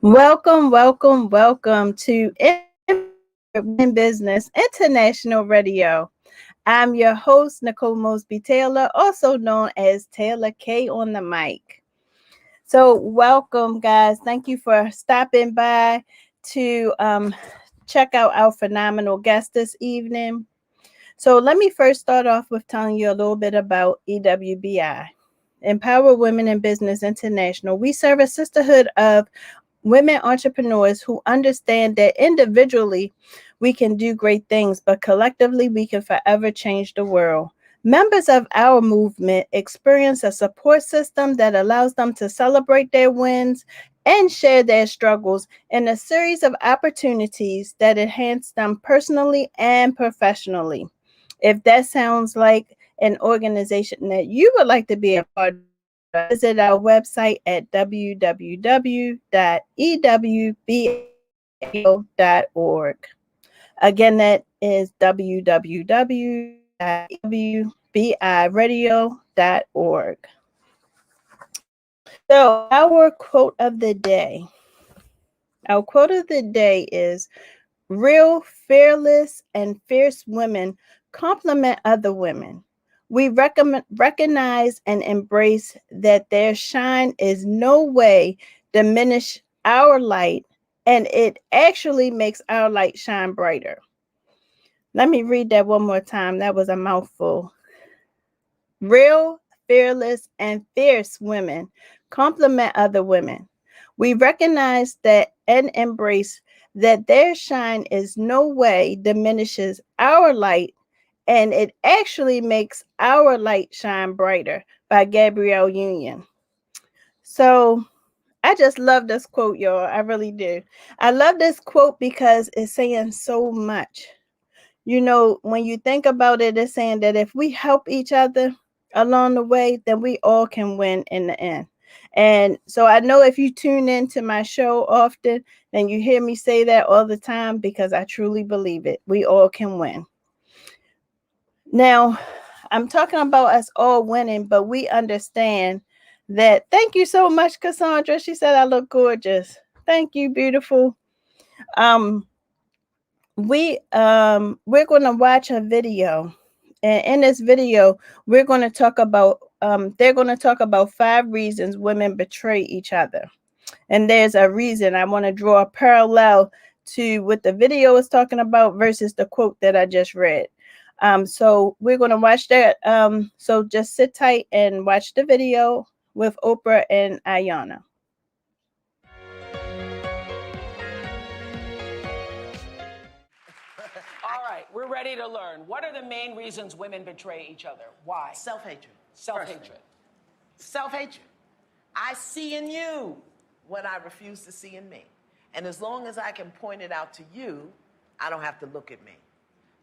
Welcome, welcome, welcome to In Business International Radio. I'm your host, Nicole Mosby Taylor, also known as Taylor K on the mic. So, welcome, guys. Thank you for stopping by to check out our phenomenal guest this evening. So, let me first start off with telling you a little bit about EWBI. Empower Women in Business International. We serve a sisterhood of women entrepreneurs who understand that individually we can do great things, but collectively we can forever change the world. Members of our movement experience a support system that allows them to celebrate their wins and share their struggles in a series of opportunities that enhance them personally and professionally. If that sounds like an organization that you would like to be a part of, visit our website at www.ewbiradio.org. Again, that is www.ewbiradio.org. So, our quote of the day. Our quote of the day is: real, fearless, and fierce women complement other women. We recognize and embrace that their shine is no way diminish our light, and it actually makes our light shine brighter. Let me read that one more time. That was a mouthful. Real, fearless, and fierce women complement other women. We recognize that and embrace that their shine is no way diminishes our light, and it actually makes our light shine brighter, by Gabrielle Union. So I just love this quote, y'all. I really do. I love this quote because it's saying so much. You know, when you think about it, it's saying that if we help each other along the way, then we all can win in the end. And so I know if you tune into my show often, then you hear me say that all the time because I truly believe it. We all can win. Now, I'm talking about us all winning, but we understand that. Thank you so much, Cassandra. She said I look gorgeous. Thank you, beautiful. Um, we're going to watch a video, and in this video we're going to talk about they're going to talk about 5 reasons women betray each other. And there's a reason. I want to draw a parallel to what the video is talking about versus the quote that I just read. So we're going to watch that. So just sit tight and watch the video with Oprah and Ayanna. All right, we're ready to learn. What are the main reasons women betray each other? Why? Self-hatred. Self-hatred. Self-hatred. I see in you what I refuse to see in me. And as long as I can point it out to you, I don't have to look at me.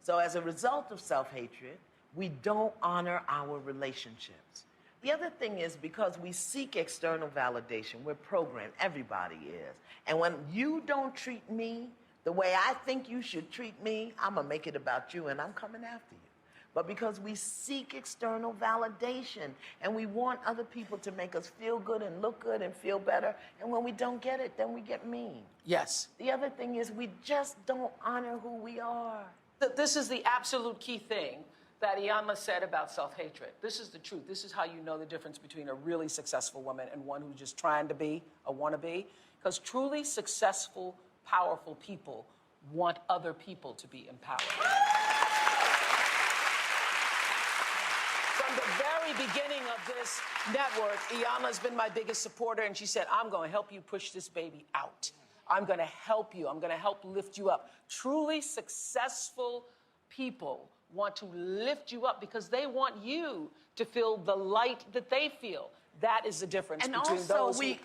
So as a result of self-hatred, we don't honor our relationships. The other thing is because we seek external validation, we're programmed, everybody is. And when you don't treat me the way I think you should treat me, I'm gonna make it about you and I'm coming after you. But because we seek external validation and we want other people to make us feel good and look good and feel better, and when we don't get it, then we get mean. Yes. The other thing is we just don't honor who we are. This is the absolute key thing that Iyanla said about self-hatred. This is the truth. This is how you know the difference between a really successful woman and one who's just trying to be a wannabe. Because truly successful, powerful people want other people to be empowered. From the very beginning of this network, Iyanla's been my biggest supporter, and she said, I'm going to help you push this baby out. I'm going to help you. I'm going to help lift you up. Truly successful people want to lift you up because they want you to feel the light that they feel. That is the difference between those who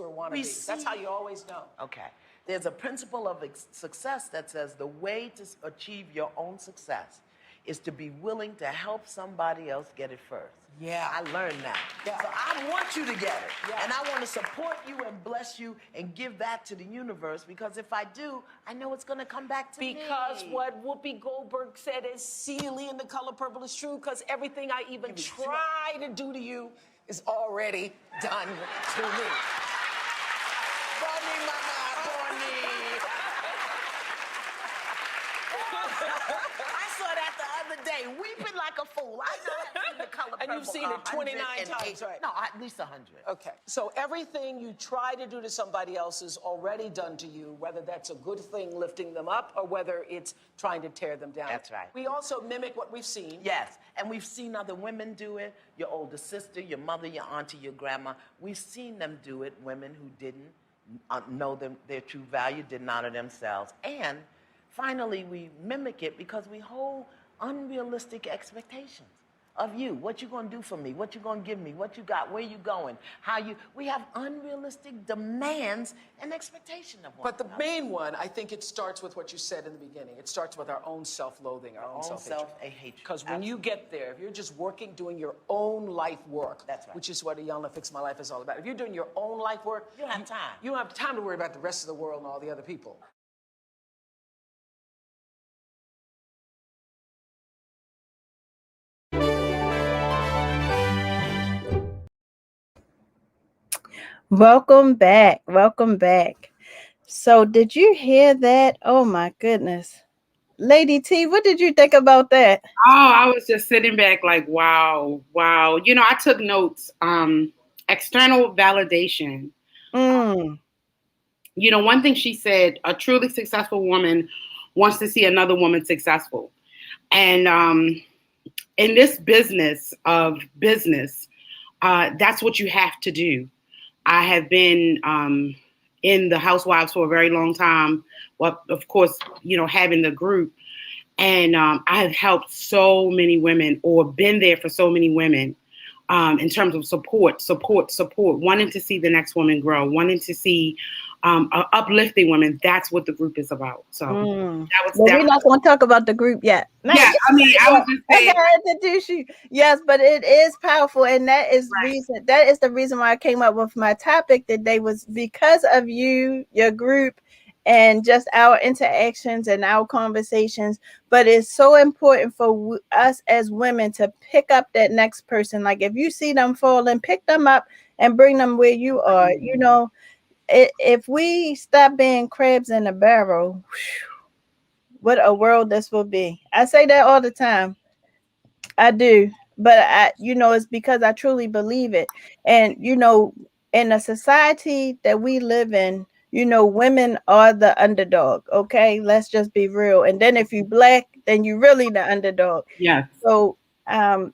are wannabes. That's how you always know. Okay. There's a principle of success that says the way to achieve your own success is to be willing to help somebody else get it first. Yeah. I learned that. Yeah. So I want you to get it. Yeah. And I want to support you and bless you and give that to the universe, because if I do, I know it's going to come back to me. Because what Whoopi Goldberg said is Celie in The Color Purple is true, because everything I even try to do to you is already done to me. Bonnie, mama, Bonnie. I saw that the other day, weeping like a fool. I know I've seen The Color And you've Purple seen it 29 108 times, right? No, at least 100. Okay, so everything you try to do to somebody else is already done to you, whether that's a good thing lifting them up or whether it's trying to tear them down. That's right. We also mimic what we've seen. Yes, and we've seen other women do it. Your older sister, your mother, your auntie, your grandma. We've seen them do it, women who didn't know their true value, didn't honor themselves. And finally, we mimic it because we hold unrealistic expectations of you. What you gonna do for me? What you gonna give me? What you got? Where you going? We have unrealistic demands and expectation of one But the another. main one, I think it starts with what you said in the beginning. It starts with our own self-loathing, our own self-hatred. Self-hatred. Because when you get there, if you're just working, doing your own life work, That's right. which is what Iyanla Fix My Life is all about. If you're doing your own life work, You don't have time. You don't have time to worry about the rest of the world and all the other people. Welcome back. Welcome back. So, did you hear that? Oh my goodness. Lady T, what did you think about that? Oh, I was just sitting back like, wow, wow. I took notes. External validation. Mm, One thing she said, a truly successful woman wants to see another woman successful. And in this business of business, that's what you have to do. I have been in the Housewives for a very long time. Well, of course, having the group. And I have helped so many women or been there for so many women in terms of support, wanting to see the next woman grow, wanting to see uplifting women. That's what the group is about. So mm. that was Well, we're that. not going to talk about the group yet. Not Yeah, yet. I mean, I was just I saying. gotta introduce you. Yes, but it is powerful, and that is Right. reason. That is the reason why I came up with my topic today was because of you, your group, and just our interactions and our conversations. But it's so important for us as women to pick up that next person. Like if you see them falling, pick them up and bring them where you are. If we stop being crabs in a barrel, what a world this will be. I say that all the time. I do, but it's because I truly believe it. And in a society that we live in, women are the underdog. Okay, let's just be real. And then if you black, then you really the underdog. Yes. So, a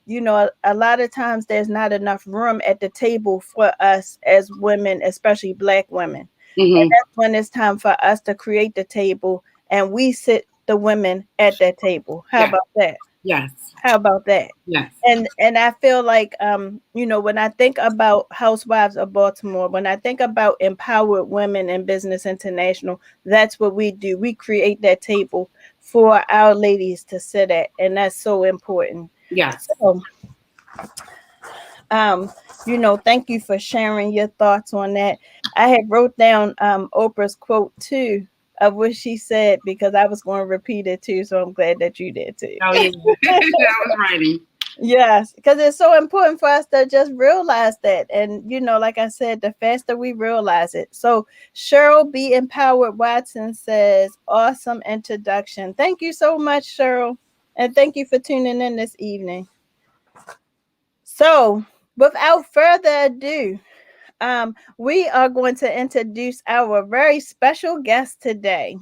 lot of times there's not enough room at the table for us as women, especially black women. And Mm-hmm. that's when it's time for us to create the table and we sit the women at that table. How Yeah. about that? Yes. How about that? Yes. And I feel like when I think about Housewives of Baltimore, when I think about empowered women in business international, that's what we do. We create that table for our ladies to sit at, and that's so important. Yes. So thank you for sharing your thoughts on that. I had wrote down Oprah's quote too of what she said because I was going to repeat it too, so I'm glad that you did too. Oh yeah. I was writing. Yes, because it's so important for us to just realize that. And, like I said, the faster we realize it. So, Cheryl B. Empowered Watson says, awesome introduction. Thank you so much, Cheryl. And thank you for tuning in this evening. So, without further ado, we are going to introduce our very special guest today.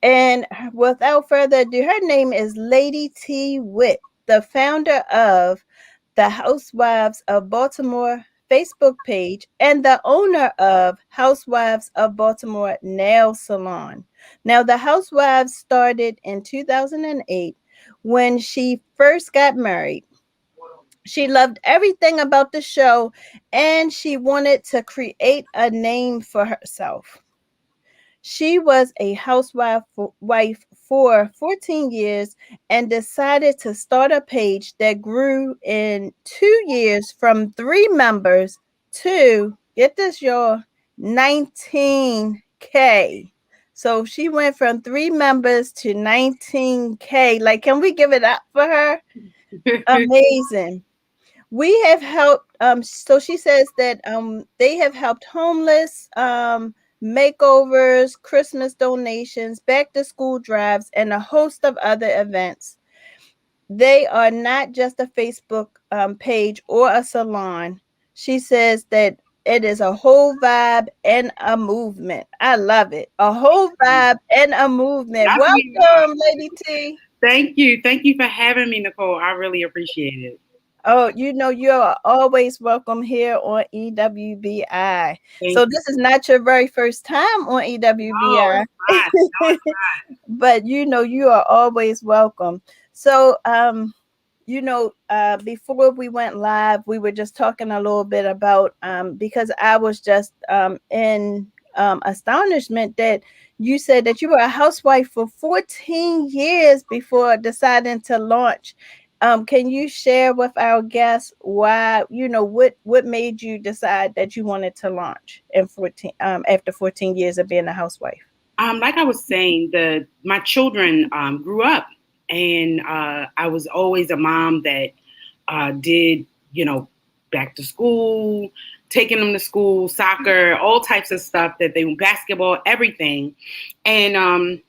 And without further ado, her name is Lady T. Witt, the founder of the Housewives of Baltimore Facebook page and the owner of Housewives of Baltimore Nail Salon. Now, the Housewives started in 2008 when she first got married. She loved everything about the show and she wanted to create a name for herself. She was a wife for 14 years and decided to start a page that grew in 2 years from 3 members to, get this, y'all, 19K. So she went from 3 members to 19K. Like, can we give it up for her? Amazing. We have helped, so she says that they have helped homeless, makeovers, Christmas donations, back to school drives, and a host of other events. They are not just a Facebook page or a salon. She says that it is a whole vibe and a movement. I love it. A whole vibe and a movement. That's me. Welcome, Lady T. Thank you. Thank you for having me, Nicole. I really appreciate it. Oh, you're always welcome here on EWBI. Thank So you. this is not your very first time on No, EWBI. it's not. No, it's not. But you are always welcome. So before we went live, we were just talking a little bit about because I was just in astonishment that you said that you were a housewife for 14 years before deciding to launch. Can you share with our guests why, what made you decide that you wanted to launch in 14 after 14 years of being a housewife? Like I was saying, my children grew up, and I was always a mom that did, back to school, taking them to school, soccer, all types of stuff that they basketball, everything, and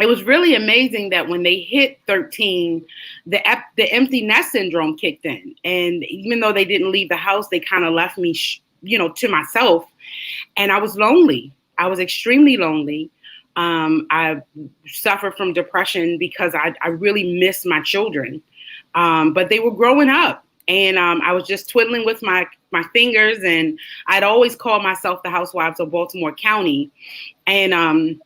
it was really amazing that when they hit 13, the empty nest syndrome kicked in, and even though they didn't leave the house, they kind of left me, to myself, and I was lonely. I was extremely lonely. I suffered from depression because I really missed my children. But they were growing up, and I was just twiddling with my fingers, and I'd always call myself the Housewives of Baltimore County. And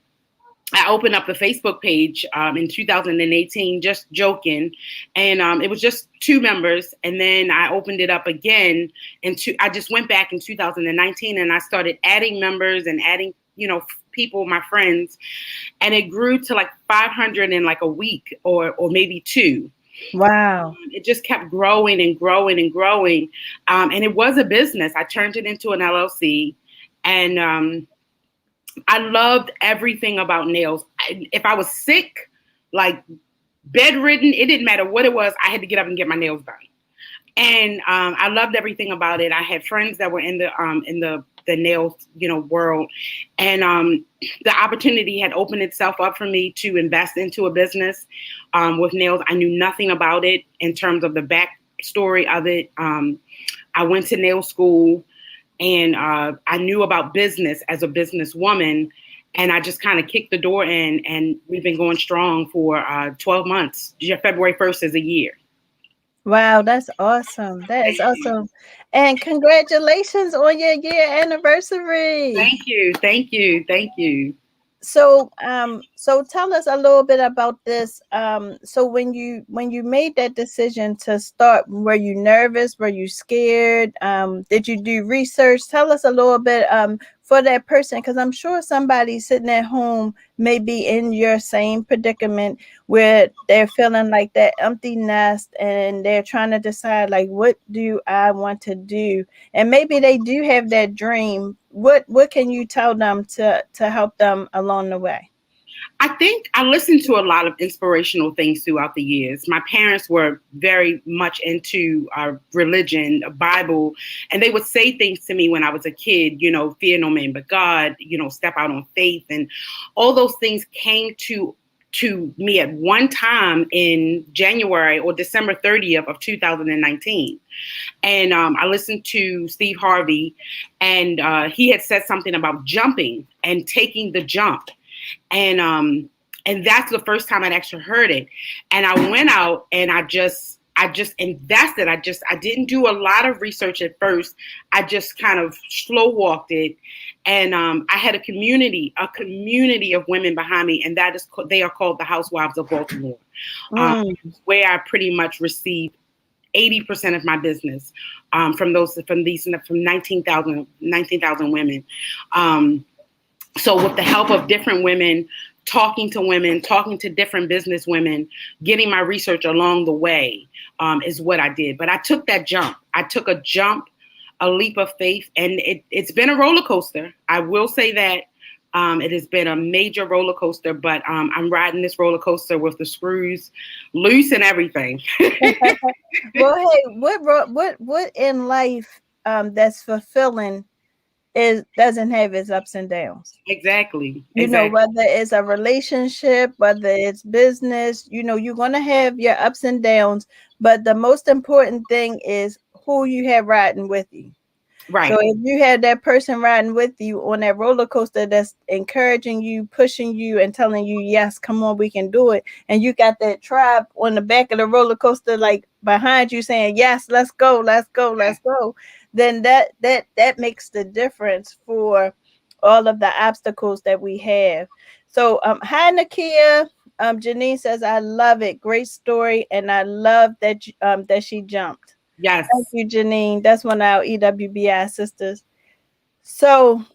I opened up the Facebook page in 2018, just joking, and it was just 2 members. And then I opened it up again, and I just went back in 2019, and I started adding members and adding, people, my friends, and it grew to like 500 in like a week or maybe 2. Wow. It just kept growing and growing and growing, and it was a business. I turned it into an LLC, and I loved everything about nails. If I was sick, like bedridden, it didn't matter what it was. I had to get up and get my nails done. And I loved everything about it. I had friends that were in the nail, world, and the opportunity had opened itself up for me to invest into a business with nails. I knew nothing about it in terms of the backstory of it. I went to nail school. And I knew about business as a businesswoman, and I just kind of kicked the door in, and we've been going strong for 12 months. February 1st is a year. Wow, that's awesome. That is awesome. And congratulations on your year anniversary. Thank you. Thank you. Thank you. So tell us a little bit about this. So when you made that decision to start, were you nervous? Were you scared? Did you do research? Tell us a little bit for that person, because I'm sure somebody sitting at home may be in your same predicament where they're feeling like that empty nest, and they're trying to decide, like, what do I want to do? And maybe they do have that dream. What can you tell them to help them along the way? I think I listened to a lot of inspirational things throughout the years. My parents were very much into religion, Bible, and they would say things to me when I was a kid, fear no man but God, step out on faith. And all those things came to me at one time in January or December 30th of 2019. And I listened to Steve Harvey, and he had said something about jumping and taking the jump. And that's the first time I'd actually heard it. And I went out and I just invested. I didn't do a lot of research at first. I just kind of slow walked it. And I had a community of women behind me, and they are called the Housewives of Baltimore, where I pretty much received 80% of my business from 19,000 women. So with the help of different women, talking to different business women, getting my research along the way is what I did. But I took that jump. I took a leap of faith, and it's been a roller coaster. I will say that it has been a major roller coaster, but I'm riding this roller coaster with the screws loose and everything. Well, hey, what in life that's fulfilling is doesn't have its ups and downs. Exactly. You know, Exactly. whether it's a relationship, whether it's business, you know, you're going to have your ups and downs, but the most important thing is who you have riding with you. So Right. if you have that person riding with you on that roller coaster that's encouraging you, pushing you, and telling you, yes, come on, we can do it. And you got that tribe on the back of the roller coaster, like behind you saying, yes, let's go, let's go, let's go. Then that makes the difference for all of the obstacles that we have. So hi Nakia. Janine says, I love it. Great story. And I love that that she jumped. Thank Yes. you, Janine. That's one of our EWBI sisters. So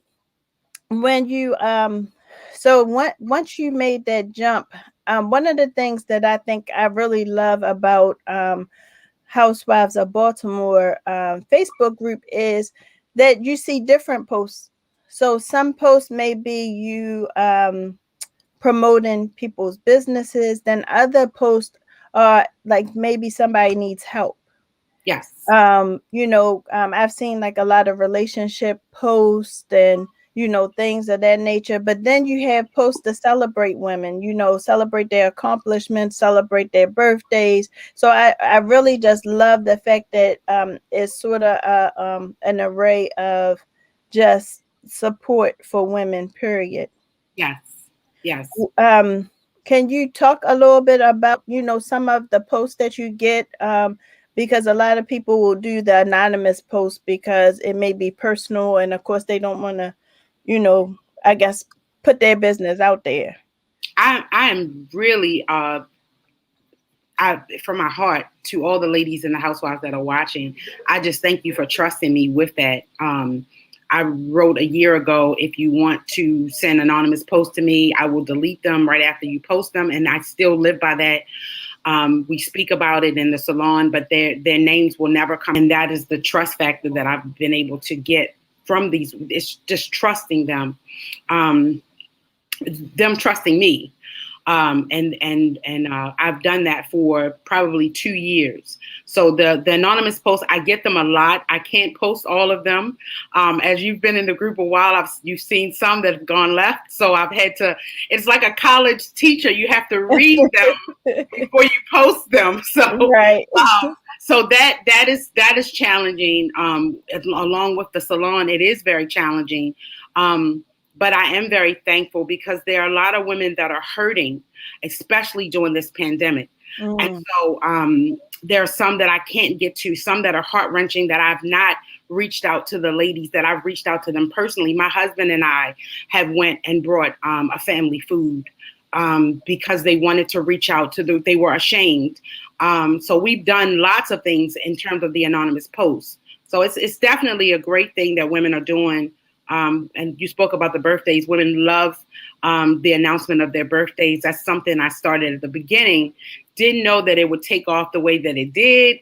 when you once you made that jump, one of the things that I think I really love about Housewives of Baltimore Facebook group is that you see different posts. So some posts may be you promoting people's businesses, then other posts are like maybe somebody needs help. Yes. I've seen like a lot of relationship posts and things of that nature, but then you have posts to celebrate women, celebrate their accomplishments, celebrate their birthdays. So I really just love the fact that it's sort of an array of just support for women, period. Yes. Yes. um can you talk a little bit about some of the posts that you get, because a lot of people will do the anonymous post because it may be personal, and of course they don't want to, you know I guess, put their business out there. I am really from my heart to all the ladies in the housewives that are watching, I just thank you for trusting me with that. I wrote a year ago, if you want to send anonymous posts to me, I will delete them right after you post them. And I still live by that. We speak about it in the salon, but their names will never come. And that is the trust factor that I've been able to get from these. It's just trusting them trusting me. I've done that for probably 2 years. So the anonymous posts, I get them a lot. I can't post all of them. As you've been in the group a while, you've seen some that have gone left. So I've had to. It's like a college teacher. You have to read them before you post them. Right. So that is challenging. Along with the salon, it is very challenging. But I am very thankful because there are a lot of women that are hurting, especially during this pandemic. And Mm. so there are some that I can't get to, some that are heart wrenching that I've not reached out to the ladies, that I've reached out to them personally. My husband and I have went and brought a family food because they wanted to reach out to they were ashamed. So we've done lots of things in terms of the anonymous posts. So it's definitely a great thing that women are doing. And you spoke about the birthdays. Women love the announcement of their birthdays. That's something I started at the beginning. Didn't know that it would take off the way that it did.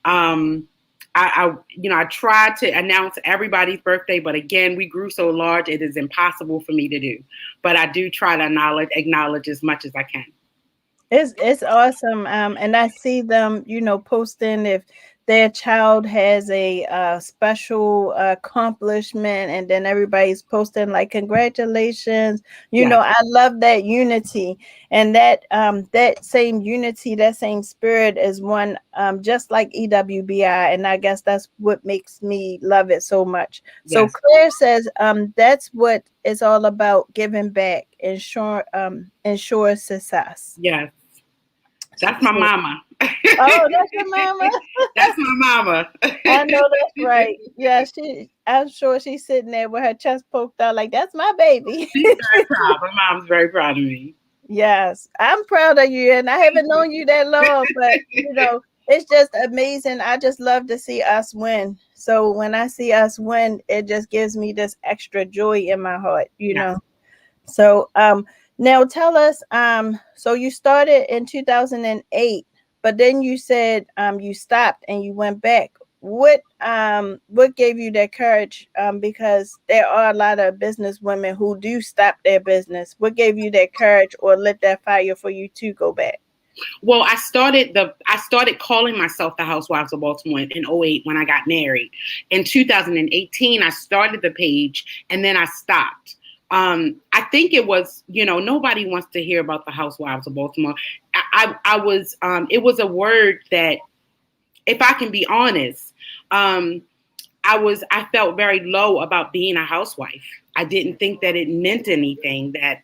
I tried to announce everybody's birthday, but again, we grew so large, it is impossible for me to do. But I do try to acknowledge as much as I can. It's awesome. And I see them, posting if their child has a special accomplishment, and then everybody's posting like congratulations. Yes, I love that unity, and that same unity, that same spirit is one just like EWBI, and I guess that's what makes me love it so much. So yes, Claire says that's what it's all about, giving back, ensure success. yes. That's my So, mama. oh, that's your mama. That's my mama. I know that's right. Yeah, I'm sure she's sitting there with her chest poked out, like that's my baby. She's very proud. My mom's very proud of me. Yes, I'm proud of you, and I haven't known you that long, but it's just amazing. I just love to see us win. So when I see us win, it just gives me this extra joy in my heart. Yes. So now tell us, so you started in 2008, but then you said you stopped and you went back. What gave you that courage? Because there are a lot of business women who do stop their business. What gave you that courage or lit that fire for you to go back? Well, I started calling myself the Housewives of Baltimore in '08 when I got married. In 2018, I started the page and then I stopped. I think it was, nobody wants to hear about the Housewives of Baltimore. I was, it was a word that, if I can be honest, um, I felt very low about being a housewife. I didn't think that it meant anything, that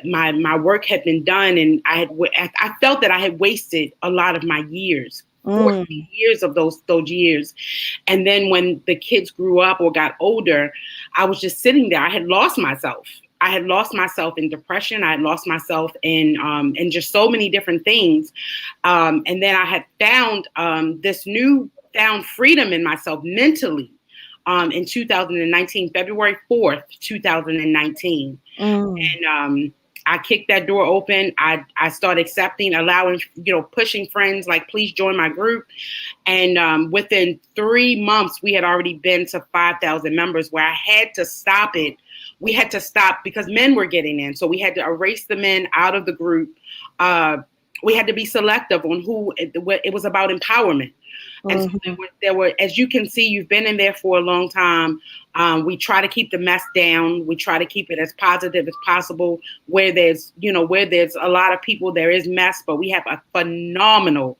my work had been done, and I felt that I had wasted a lot of my years, 14 Mm. years of those years. And then when the kids grew up or got older, I was just sitting there. I had lost myself. I had lost myself in depression. I had lost myself in just so many different things. And then I had found this new found freedom in myself mentally in 2019, February 4th, 2019. Mm. And I kicked that door open. I started accepting, allowing, pushing friends like, please join my group. And within 3 months, we had already been to 5,000 members, where I had to stop it. We had to stop because men were getting in. So we had to erase the men out of the group. We had to be selective on who. It was about empowerment. And so Mhm. there were, as you can see, you've been in there for a long time. We try to keep the mess down. We try to keep it as positive as possible. Where there's a lot of people, there is mess, but we have a phenomenal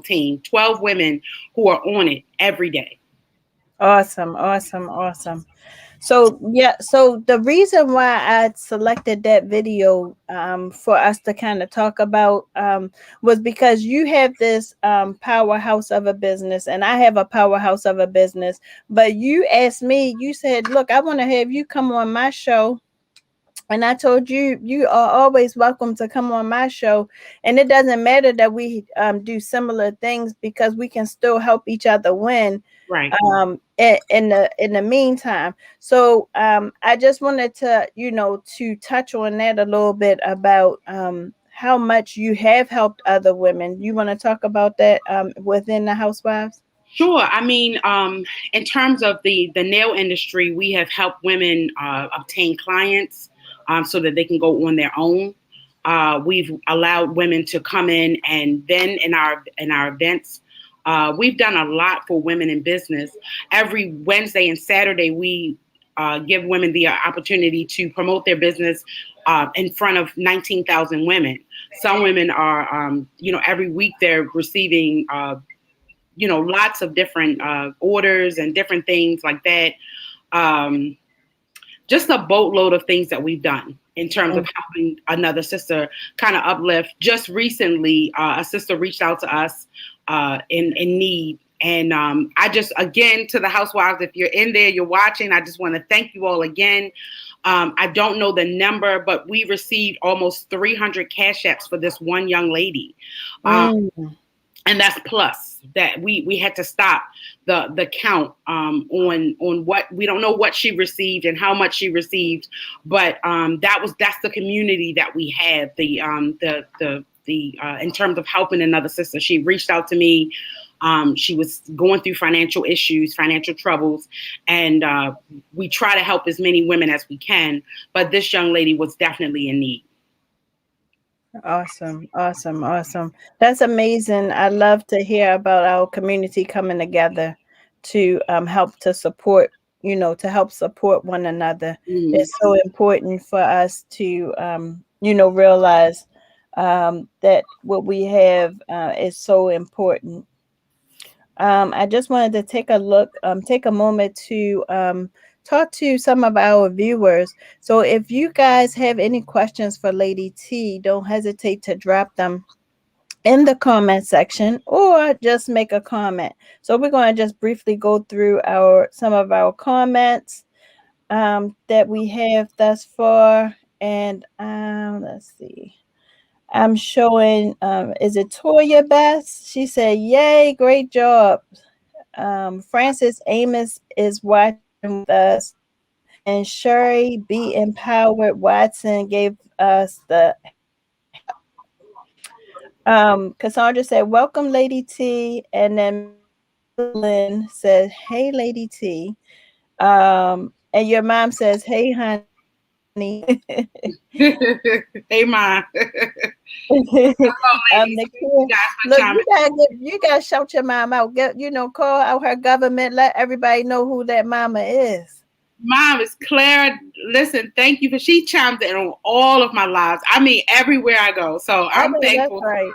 team, 12 women who are on it every day. Awesome, awesome, awesome. So yeah, so the reason why I selected that video for us to kind of talk about was because you have this powerhouse of a business, and I have a powerhouse of a business. But you asked me, you said, "Look, I want to have you come on my show." And I told you, you are always welcome to come on my show. And it doesn't matter that we do similar things, because we can still help each other win Right. in the meantime. So I just wanted to, to touch on that a little bit about how much you have helped other women. You want to talk about that within the housewives? Sure. I mean, in terms of the nail industry, we have helped women obtain clients so that they can go on their own. We've allowed women to come in, and then in our events, we've done a lot for women in business. Every Wednesday and Saturday, we give women the opportunity to promote their business in front of 19,000 women. Some women are, every week they're receiving lots of different orders and different things like that. Um, just a boatload of things that we've done in terms of helping another sister kind of uplift. Just recently, a sister reached out to us in need. And I just, again, to the housewives, if you're in there, you're watching, I just want to thank you all again. I don't know the number, but we received almost 300 cash apps for this one young lady. Um, Mm. and that's plus that we had to stop the count on what, we don't know what she received and how much she received, but that's the community that we have, the in terms of helping another sister. She reached out to me. She was going through financial issues, financial troubles, and we try to help as many women as we can, but this young lady was definitely in need. Awesome, awesome, awesome. That's amazing. I love to hear about our community coming together to help to support, to help support one another. Mm. It's so important for us to, realize that what we have is so important. I just wanted to take a moment to talk to some of our viewers. So if you guys have any questions for Lady T, don't hesitate to drop them in the comment section or just make a comment. So we're going to just briefly go through some of our comments that we have thus far. And let's see. I'm showing, is it Toya Best? She said, "Yay, great job." Francis Amos is watching with us, and Sherry B. Empowered Watson gave us the heart. Cassandra said, "Welcome, Lady T," and then Lynn said, "Hey, Lady T." And your mom says, "Hey, honey." Hey, Ma. Ladies, thank you Nakia, guys for look, chiming. you gotta shout your mom out. Get, call out her government. Let everybody know who that mama is. Mom is Claire. Listen, thank you for she chimes in on all of my lives. I mean, everywhere I go. So I know that's right.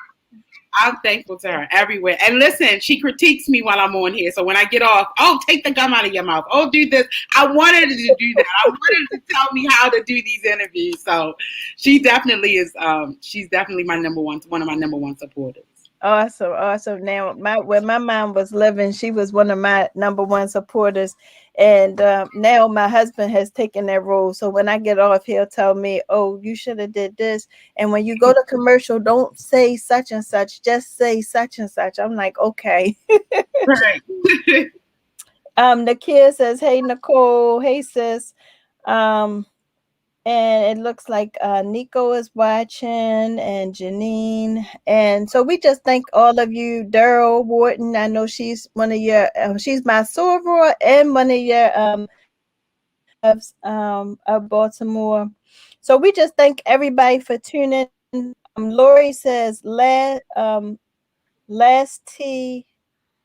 I'm thankful to her everywhere. And listen, she critiques me while I'm on here. So when I get off, oh, take the gum out of your mouth. Oh, do this. I wanted her to do that. I wanted her to tell me how to do these interviews. So she definitely is. She's definitely my one of my number one supporters. Awesome, awesome. Now, when my mom was living, she was one of my number one supporters, and now my husband has taken that role. So when I get off, he'll tell me, "Oh, you should have did this." And when you go to commercial, don't say such and such. Just say such and such. I'm like, okay. Right. Nakia says, "Hey Nicole, hey sis." Um, and it looks like Nico is watching and Janine. And so we just thank all of you. Daryl Wharton, I know she's one of your, she's my soror and one of your loves of Baltimore. So we just thank everybody for tuning in. Lori says, last T,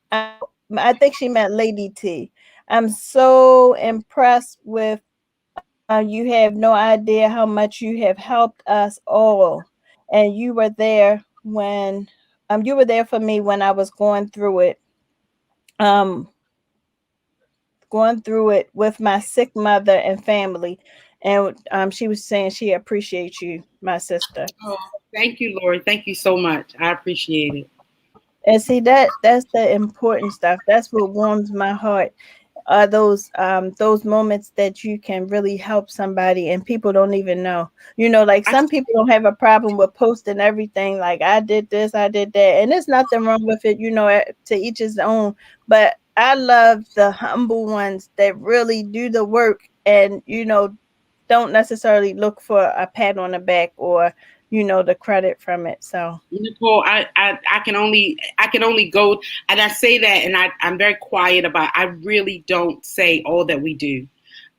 I think she meant Lady T. I'm so impressed with you have no idea how much you have helped us all. And you were there when you were there for me when I was um going through it with my sick mother and family. And she was saying she appreciates you, my sister. Oh, thank you, Lori. Thank you so much. I appreciate it. And see that's the important stuff. That's what warms my heart. Are those moments that you can really help somebody and people don't even know. Like I, some people don't have a problem with posting everything, like I did this, I did that, and there's nothing wrong with it. To each his own. But I love the humble ones that really do the work and don't necessarily look for a pat on the back or the credit from it. So Nicole, I can only go, and I say that, and I'm very quiet about. I really don't say all that we do.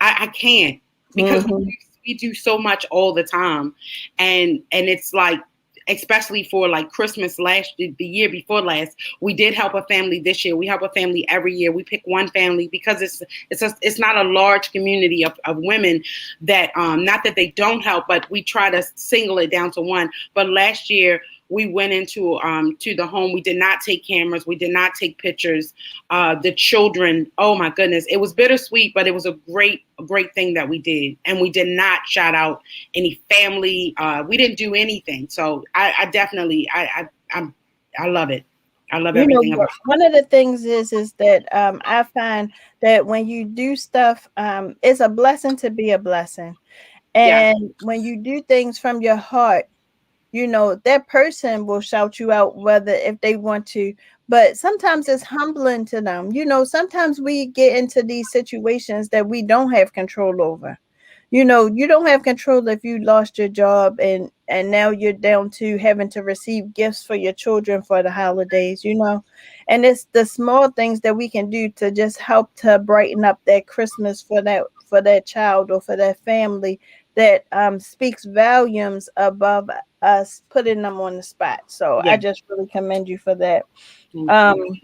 I can't because mhm. we do so much all the time, and it's like, especially for like Christmas the year before last, we did help a family. This year we help a family every year. We pick one family because it's not a large community of women that not that they don't help, but we try to single it down to one. But last year we went into to the home. We did not take cameras. We did not take pictures. The children, oh my goodness, it was bittersweet, but it was a great thing that we did. And we did not shout out any family. We didn't do anything. So I definitely, I love it. I love everything about it. One of the things is that I find that when you do stuff, it's a blessing to be a blessing. Yeah. And when you do things from your heart, that person will shout you out whether if they want to. But sometimes it's humbling to them. Sometimes we get into these situations that we don't have control over. You don't have control if you lost your job and now you're down to having to receive gifts for your children for the holidays. And it's the small things that we can do to just help to brighten up that Christmas for that child or for that family that speaks volumes above us putting them on the spot. So Yeah. I just really commend you for that. Thank um you.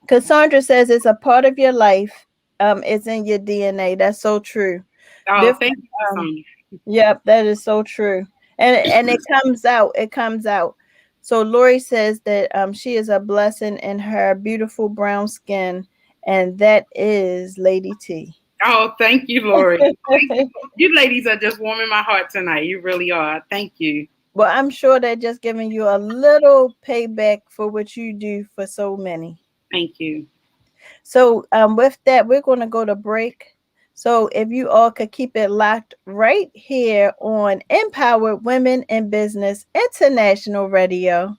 Cassandra says it's a part of your life. It's in your DNA. That's so true. Oh, Different. thank you, Sonia. Yep, that is so true. And it comes out. It comes out. So Lori says that she is a blessing in her beautiful brown skin, and that is Lady T. Oh, thank you, Lori. Thank you. You ladies are just warming my heart tonight. You really are. Thank you. Well, I'm sure they're just giving you a little payback for what you do for so many. Thank you. So with that, we're going to go to break. So if you all could keep it locked right here on Empowered Women in Business International Radio.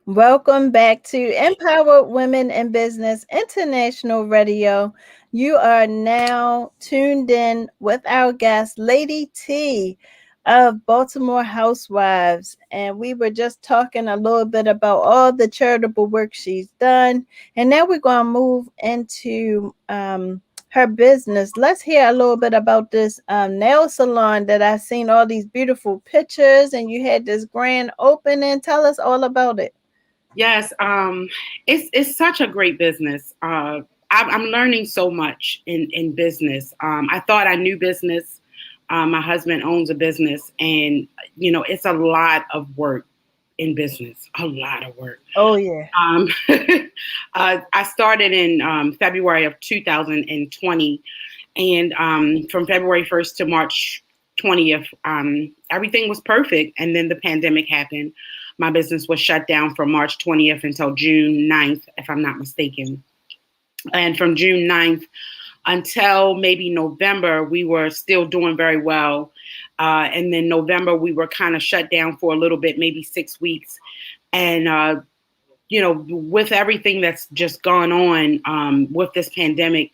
Welcome back to Empowered Women in Business International Radio. You are now tuned in with our guest, Lady T of Baltimore Housewives. And we were just talking a little bit about all the charitable work she's done. And now we're going to move into her business. Let's hear a little bit about this nail salon that I've seen all these beautiful pictures, and you had this grand opening. Tell us all about it. Yes, it's such a great business. I'm learning so much in business. I thought I knew business. My husband owns a business, and it's a lot of work in business. A lot of work. Oh yeah. Um, I started in February of 2020, and from February 1st to March 20th, everything was perfect. And then the pandemic happened. My business was shut down from March 20th until June 9th, if I'm not mistaken. And from June 9th until maybe November, we were still doing very well. And then November, we were kind of shut down for a little bit, maybe 6 weeks. And, with everything that's just gone on with this pandemic,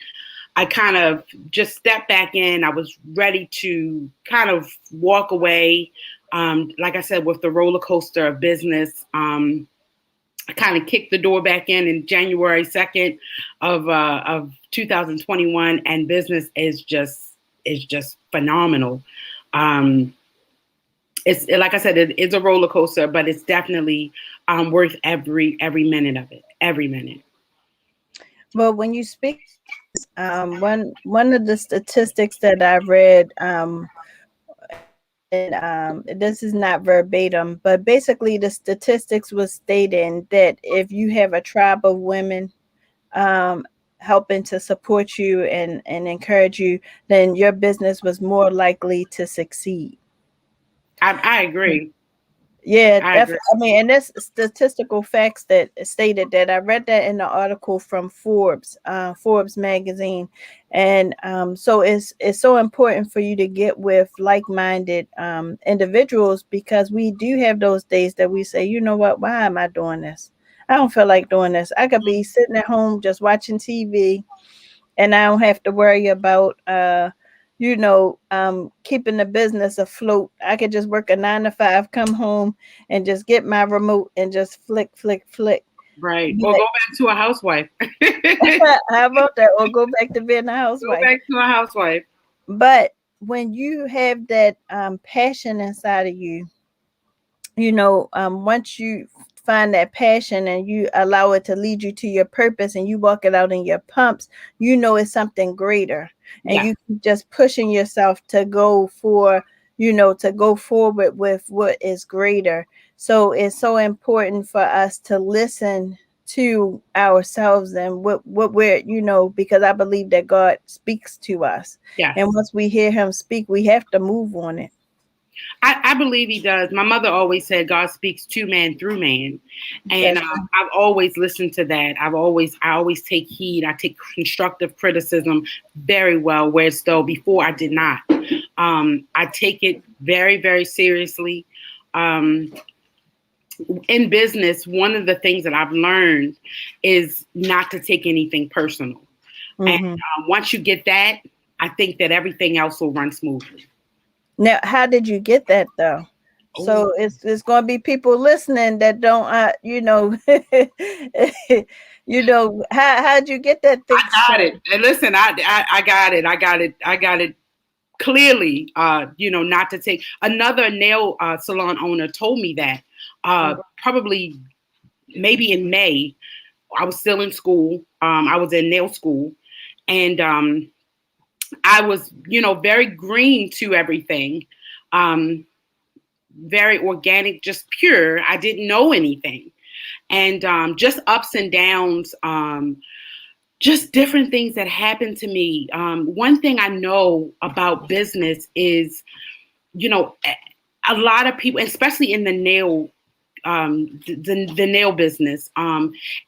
I kind of just stepped back in. I was ready to kind of walk away. Like I said, with the roller coaster of business, I kind of kicked the door back in January 2nd of 2021, and business is just phenomenal. It's like I said, it's a roller coaster, but it's definitely worth every minute of it. Every minute. Well, when you speak, one of the statistics that I read, and this is not verbatim, but basically the statistics was stating that if you have a tribe of women um, helping to support you and encourage you, then your business was more likely to succeed. I agree. Yeah, I agree. I mean, and that's statistical facts that stated that. I read that in the article from Forbes magazine, and so it's so important for you to get with like-minded individuals, because we do have those days that we say, you know what, why am I doing this? I don't feel like doing this. I could be sitting at home just watching TV, and I don't have to worry about keeping the business afloat. I could just work a 9 to 5, come home and just get my remote and just flick, flick, flick. Right. Be Or like, go back to a housewife. how about that? Or go back to being a Go housewife. back to a housewife. But when you have that passion inside of you, once you find that passion and you allow it to lead you to your purpose and you walk it out in your pumps, it's something greater. And Yeah. you keep just pushing yourself to go for, to go forward with what is greater. So it's so important for us to listen to ourselves and what we're, because I believe that God speaks to us. Yes. And once we hear him speak, we have to move on it. I believe he does. My mother always said God speaks to man through man, and That's I've always listened to that. I always take heed. I take constructive criticism very well, whereas though before I did not. I take it very, very seriously. In business, one of the things that I've learned is not to take anything personal. And mm-hmm. Once you get that, I think that everything else will run smoothly. Now, how did you get that though? So it's going to be people listening that don't, how'd you get that thick I got skin? it. And listen, I got it. I got it clearly. Not to take another nail salon owner told me that probably maybe in May. I was still in school. I was in nail school, and I was, very green to everything. Very organic, just pure. I didn't know anything. And just ups and downs, just different things that happened to me. One thing I know about business is, a lot of people, especially in the nail, the nail business,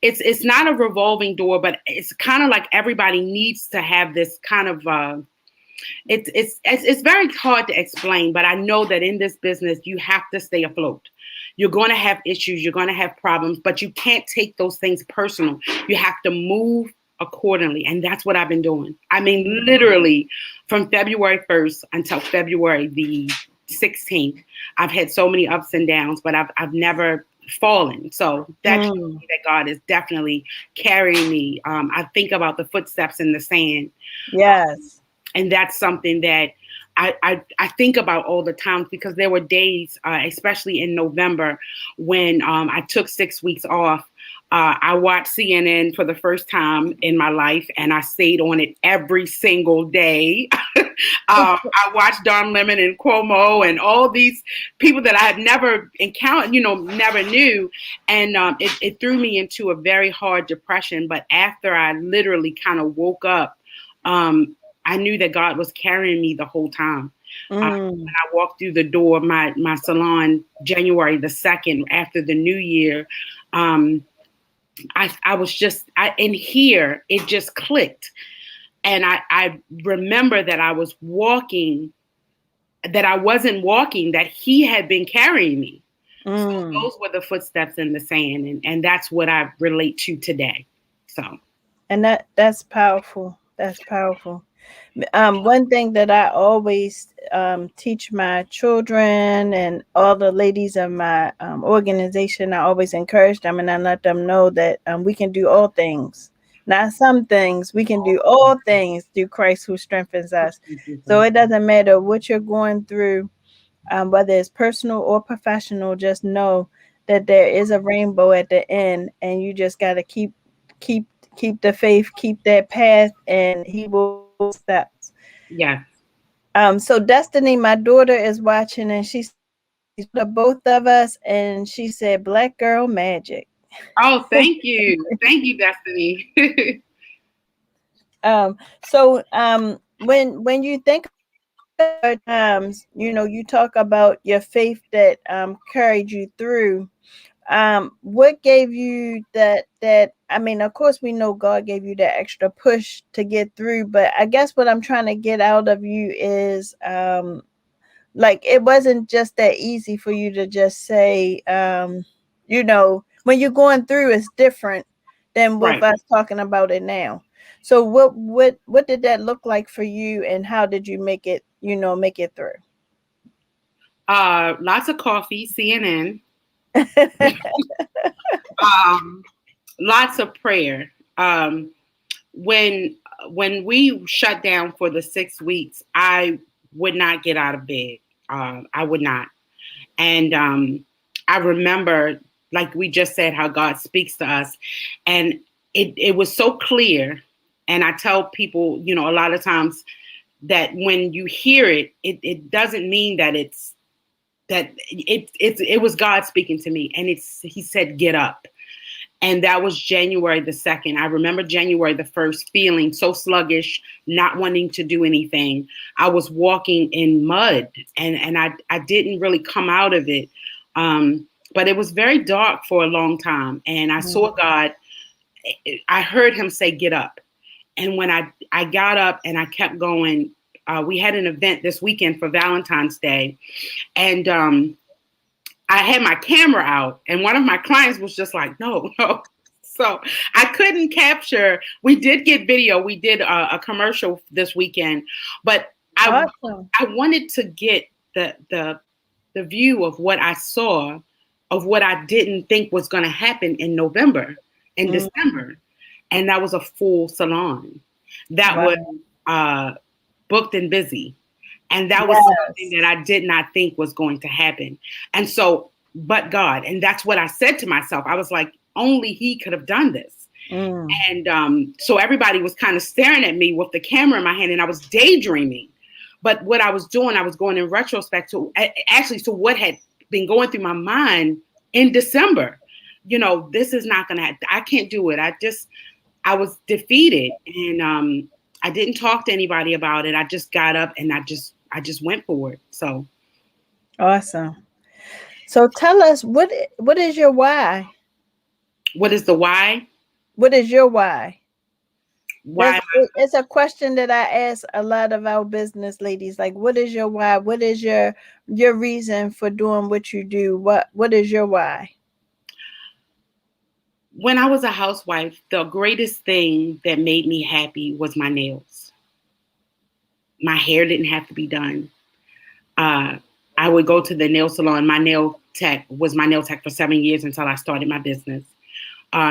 it's not a revolving door, but it's kind of like everybody needs to have this kind of it's very hard to explain, but I know that in this business you have to stay afloat. You're going to have issues, you're going to have problems, but you can't take those things personal. You have to move accordingly, and that's what I've been doing. I mean, literally from February 1st until February the 16th, I've had so many ups and downs, but I've never fallen. So that shows me that God is definitely carrying me. I think about the footsteps in the sand. Yes. And that's something that I think about all the time, because there were days, especially in November, when I took 6 weeks off. I watched CNN for the first time in my life, and I stayed on it every single day. I watched Don Lemon and Cuomo and all these people that I had never encountered, never knew. And it threw me into a very hard depression. But after I literally kind of woke up, I knew that God was carrying me the whole time. When I walked through the door of my salon January the 2nd after the new year, I was just, in here, it just clicked. And I remember that I was walking, that I wasn't walking, that he had been carrying me. So those were the footsteps in the sand. And that's what I relate to today. So. And that's powerful. That's powerful. One thing that I always teach my children and all the ladies of my organization, I always encourage them and I let them know that we can do all things. Not some things, we can do all things through Christ who strengthens us. So it doesn't matter what you're going through, whether it's personal or professional, just know that there is a rainbow at the end, and you just got to keep the faith, keep that path, and he will steps. Yeah. So Destiny, my daughter, is watching, and she's both of us, and she said, "Black girl magic." Oh, thank you, Destiny. When you think about times, you talk about your faith that carried you through. What gave you that I mean, of course we know God gave you that extra push to get through, but I guess what I'm trying to get out of you is like it wasn't just that easy for you to just say when you're going through, it's different than with Right. us talking about it now. So what did that look like for you, and how did you make it through? Lots of coffee, CNN. Lots of prayer. When we shut down for the 6 weeks, I would not get out of bed. I would not. And I remember, like we just said, how God speaks to us. And it was so clear. And I tell people, a lot of times that when you hear it, it doesn't mean that it was God speaking to me. And he said, get up. And that was January the 2nd. I remember January the 1st feeling so sluggish, not wanting to do anything. I was walking in mud, and I didn't really come out of it. But it was very dark for a long time. And I saw God. I heard him say, get up. And when I got up and I kept going, we had an event this weekend for Valentine's Day. And I had my camera out, and one of my clients was just like, no. So I couldn't capture. We did get video. We did a commercial this weekend, but Awesome. I wanted to get the view of what I saw, of what I didn't think was going to happen in November and December. And that was a full salon. That was booked and busy. And that was something that I did not think was going to happen. And so, but God, and that's what I said to myself. I was like, only he could have done this. And so everybody was kind of staring at me with the camera in my hand, and I was daydreaming. But what I was doing, I was going in retrospect to what had been going through my mind in December. This is not going to happen. I can't do it. I was defeated, and I didn't talk to anybody about it. I just got up and I just went for it. So awesome. So tell us, what is your why? What is the why? What is your why? Why am It's a question that I ask a lot of our business ladies. Like, what is your why? What is your reason for doing what you do? What is your why? when I was a housewife, the greatest thing that made me happy was my nails. My hair didn't have to be done. Uh, I would go to the nail salon. My nail tech was my nail tech for 7 years until I started my business.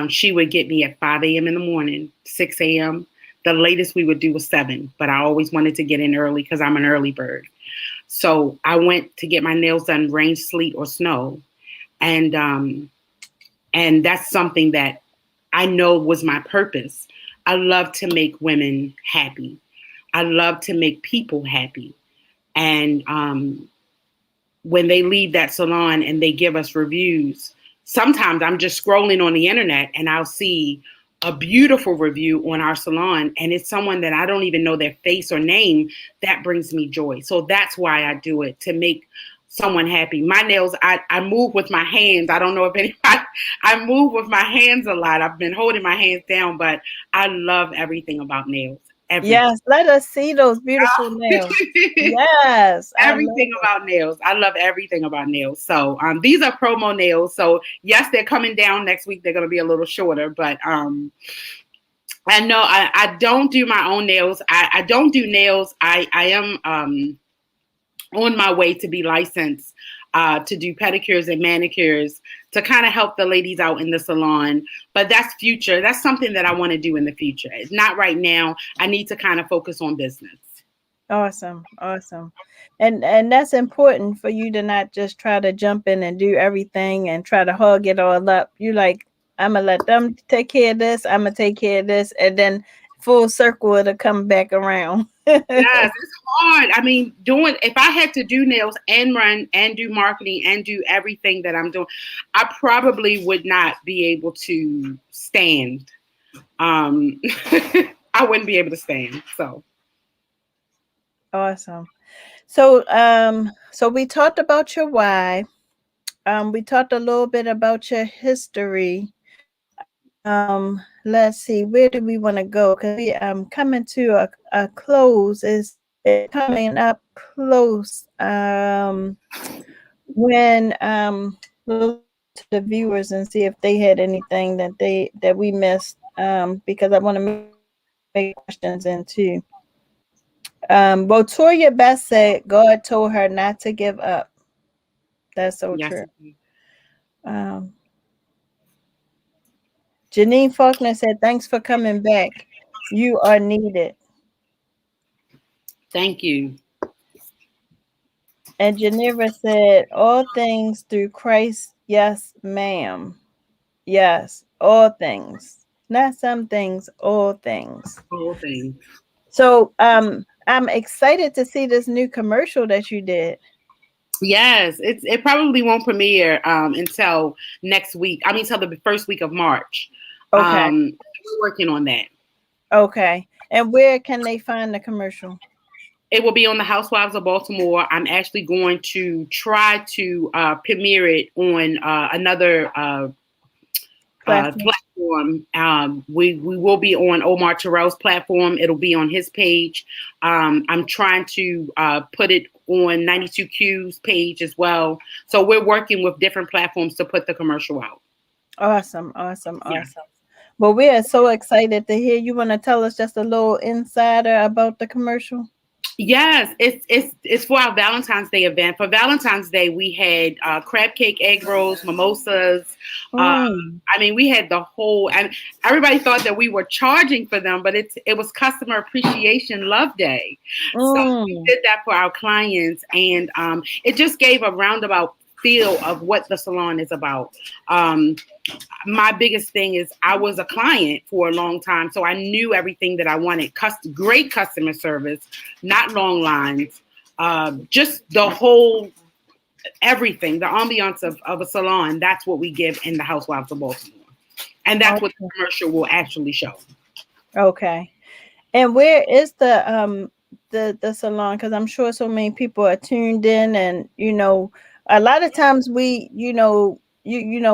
She would get me at 5 a.m. in the morning, 6 a.m. The latest we would do was 7, but I always wanted to get in early because I'm an early bird. So I went to get my nails done, rain, sleet, or snow, and that's something that I know was my purpose. I love to make women happy. I love to make people happy, and when they leave that salon and they give us reviews, sometimes I'm just scrolling on the internet and I'll see a beautiful review on our salon and it's someone that I don't even know their face or name. That brings me joy. So that's why I do it, to make someone happy. My nails, I move with my hands. I don't know if anybody, I move with my hands a lot. I've been holding my hands down, but I love everything about nails. Everything. Yes, let us see those beautiful nails. Yes, I love Everything about nails. I love everything about nails. So these are promo nails. So yes, they're coming down next week. They're going to be a little shorter, but I know I don't do my own nails. I don't do nails. I am on my way to be licensed to do pedicures and manicures to kind of help the ladies out in the salon. But that's future. That's something that I want to do in the future. It's not right now. I need to kind of focus on business. Awesome, awesome. And that's important for you to not just try to jump in and do everything and try to hug it all up. You like, I'm gonna let them take care of this, I'm gonna take care of this, and then full circle it'll come back around. Yes, it's hard. I mean, doing if I had to do nails and run and do marketing and do everything that I'm doing, I probably would not be able to stand. Um, I wouldn't be able to stand. So Awesome. So we talked about your why. We talked a little bit about your history. Let's see, where do we want to go? Because we coming to a close. Is coming up close. When we'll to the viewers and see if they had anything that we missed. Because I want to make questions in too. Well, Toya Best said God told her not to give up. That's so yes, true. Um, Janine Faulkner said, "Thanks for coming back. You are needed." thank you. And Geneva said, "All things through Christ." Yes, ma'am. Yes, all things. Not some things, all things. The whole thing. So I'm excited to see this new commercial that you did. Yes, it probably won't premiere until next week. I mean, until the first week of March. Okay. We're working on that. Okay. And where can they find the commercial? It will be on the Housewives of Baltimore. I'm actually going to try to premiere it on another Platform. platform. We will be on Omar Terrell's platform. It'll be on his page. I'm trying to put it on 92Q's page as well. So we're working with different platforms to put the commercial out. Awesome, awesome, Yeah. awesome. Well, we are so excited to hear. You want to tell us just a little insider about the commercial? Yes, it's for our Valentine's Day event. For Valentine's Day, we had crab cake, egg rolls, mimosas. Uh, Mm, I mean, we had the whole, and everybody thought that we were charging for them, but it was Customer Appreciation Love Day. So we mm. did that for our clients, and it just gave a roundabout feel of what the salon is about. Um, my biggest thing is I was a client for a long time, so I knew everything that I wanted. Great customer service, not long lines, just the whole everything, the ambiance of a salon. That's what we give in the Housewives of Baltimore, and that's what the Okay. commercial will actually show. Okay. And where is the salon? Because I'm sure so many people are tuned in, and a lot of times we,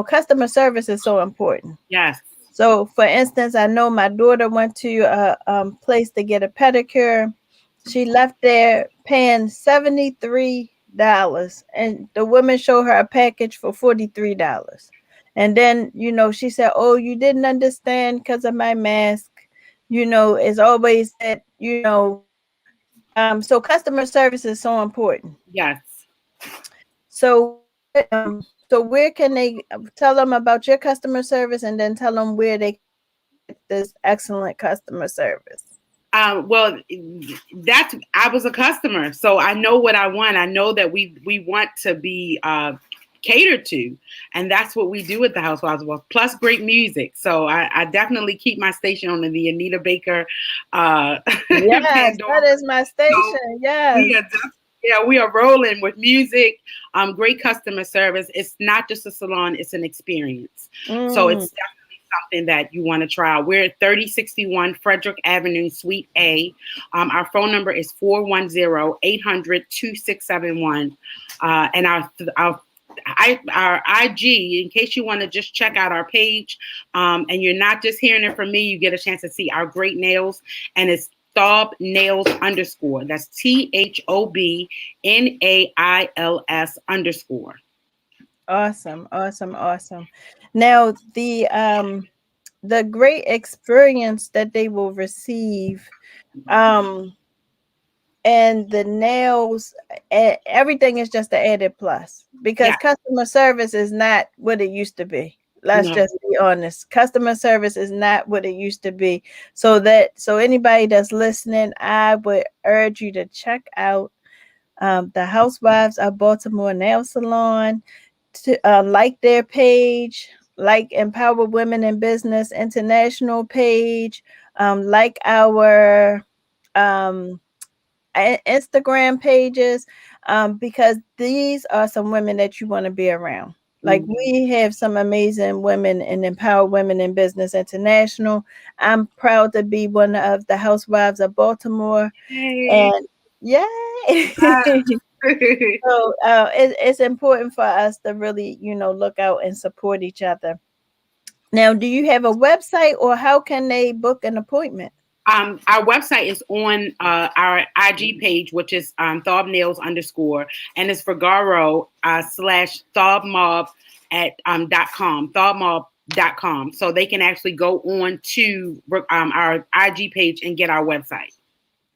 customer service is so important. Yes. So, for instance, I know my daughter went to a place to get a pedicure. She left there paying $73, and the woman showed her a package for $43. And then, she said, "Oh, you didn't understand because of my mask." It's always that, so customer service is so important. Yes. So, so where can they tell them about your customer service, and then tell them where they get this excellent customer service? Well, I was a customer, so I know what I want. I know that we want to be catered to, and that's what we do at the Housewives of Baltimore. Plus, great music. So I definitely keep my station on the Anita Baker. Yes, Pandora. that is my So station. Yes. we are rolling with music. Great customer service. It's not just a salon; it's an experience. So Mm. it's something that you want to try. We're at 3061 Frederick Avenue, Suite A. Our phone number is 410-800-2671. And our IG, in case you want to just check out our page, and you're not just hearing it from me, you get a chance to see our great nails, and it's Thob Nails _. That's THOBNAILS _. Awesome, awesome, awesome. Now, the great experience that they will receive, um and the nails, everything is just an added plus, because Yeah, customer service is not what it used to be. Let's no. just be honest. Customer service is not what it used to be. So anybody that's listening, I would urge you to check out the Housewives of Baltimore Nail Salon, to like their page, like Empower Women in Business International page, like our um, Instagram pages, because these are some women that you want to be around. Like, Mhm. we have some amazing women in Empower Women in Business International. I'm proud to be one of the Housewives of Baltimore, Hey. and yay! So it's important for us to really, look out and support each other. Now, do you have a website, or how can they book an appointment? Our website is on our IG page, which is Thob Nails _, and it's Vergaro /Thob Mob at .com, thobmob.com. So they can actually go on to our IG page and get our website.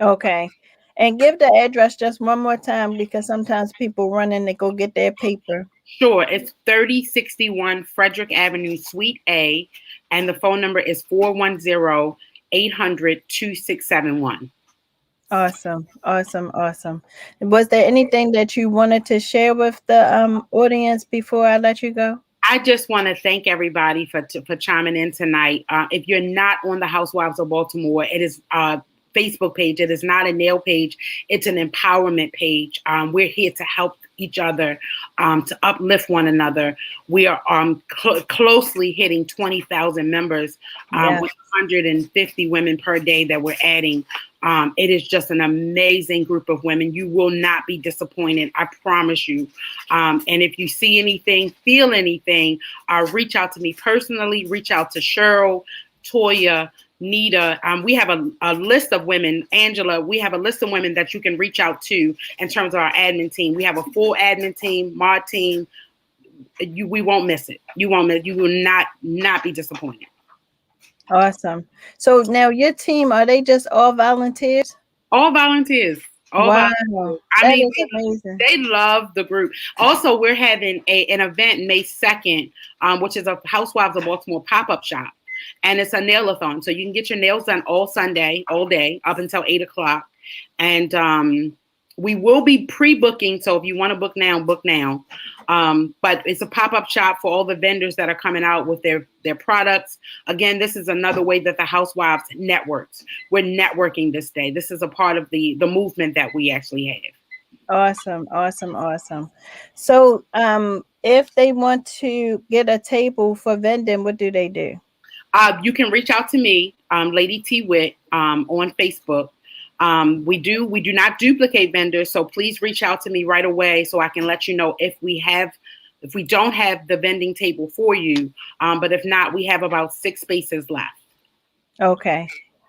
Okay. And give the address just one more time, because sometimes people run in to go get their paper. Sure, it's 3061 Frederick Avenue, Suite A, and the phone number is 410-800-2671. Awesome. Awesome. Awesome. Was there anything that you wanted to share with the audience before I let you go? I just want to thank everybody for chiming in tonight. If you're not on the Housewives of Baltimore, it is Facebook page. It is not a nail page. It's an empowerment page. We're here to help each other, to uplift one another. We are closely hitting 20,000 members, Yeah. with 150 women per day that we're adding. It is just an amazing group of women. You will not be disappointed. I promise you. And if you see anything, feel anything, reach out to me personally, reach out to Cheryl, Toya, Nita. We have a list of women. Angela, we have a list of women that you can reach out to in terms of our admin team. We have a full admin team, mod team. We won't miss it. You won't miss. You will not be disappointed. Awesome. So now your team, are they just all volunteers? All volunteers. All Wow. volunteers. I That mean, is amazing. they love the group. Also, we're having an event May 2nd, which is a Housewives of Baltimore pop-up shop. And it's a nail-a-thon. So you can get your nails done all Sunday, all day, up until 8 o'clock. And we will be pre-booking. So if you want to book now, book now. But it's a pop-up shop for all the vendors that are coming out with their products. Again, this is another way that the Housewives networks. We're networking this day. This is a part of the movement that we actually have. Awesome. Awesome. Awesome. So if they want to get a table for vending, what do they do? You can reach out to me, Lady T Witt, on Facebook. We do not duplicate vendors, so please reach out to me right away so I can let you know if we have If we don't have the vending table for you, but if not, we have about 6 spaces left. Okay.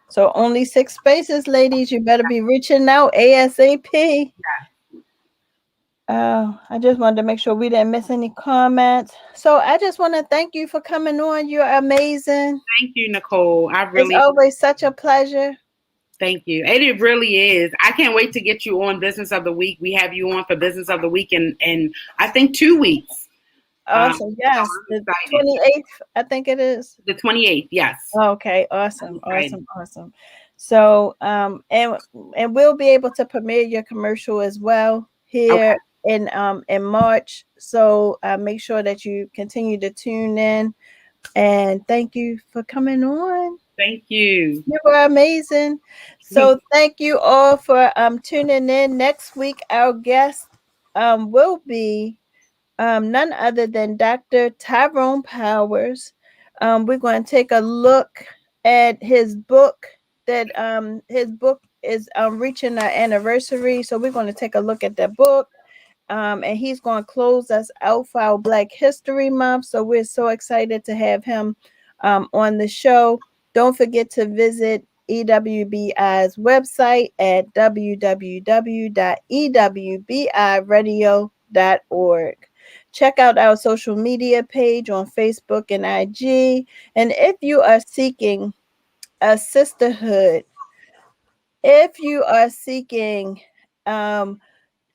So only 6 spaces, ladies. You better be reaching out ASAP. I just wanted to make sure we didn't miss any comments. So I just want to thank you for coming on. You're amazing. Thank you, Nicole. It's always such a pleasure. Thank you. It really is. I can't wait to get you on Business of the Week. We have you on for Business of the Week in I think 2 weeks. Awesome. Yes. So The 28th, I think it is. The 28th, yes. Okay, awesome. So and we'll be able to premiere your commercial as well here in March. So make sure that you continue to tune in, and thank you for coming on. Thank you. You were amazing. So thank you all for tuning in. Next week our guest will be none other than Dr. Tyrone Powers. We're going to take a look at his book. His book is reaching our anniversary, so we're going to take a look at that book. And he's going to close us out for our Black History Month. So we're so excited to have him on the show. Don't forget to visit EWBI's website at www.ewbiradio.org. Check out our social media page on Facebook and IG. And if you are seeking a sisterhood, if you are seeking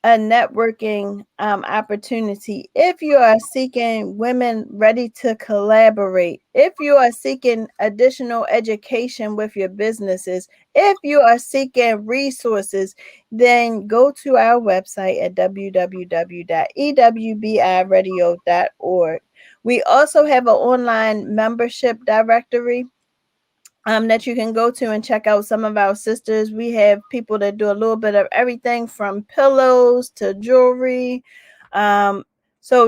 a networking opportunity, if you are seeking women ready to collaborate, if you are seeking additional education with your businesses, if you are seeking resources, then go to our website at www.ewbiradio.org. We also have an online membership directory that you can go to and check out some of our sisters. We have people that do a little bit of everything from pillows to jewelry. So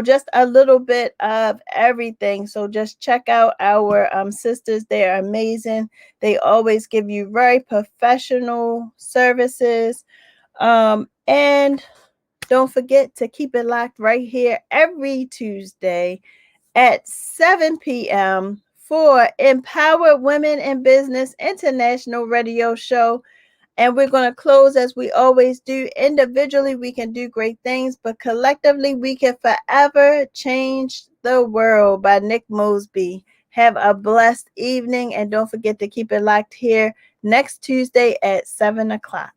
just a little bit of everything. So just check out our sisters. They are amazing. They always give you very professional services. And don't forget to keep it locked right here every Tuesday at 7 p.m. for Empowered Women in Business International Radio Show. And we're going to close as we always do. Individually, we can do great things, but collectively, we can forever change the world by Nick Mosby. Have a blessed evening, and don't forget to keep it locked here next Tuesday at 7 o'clock.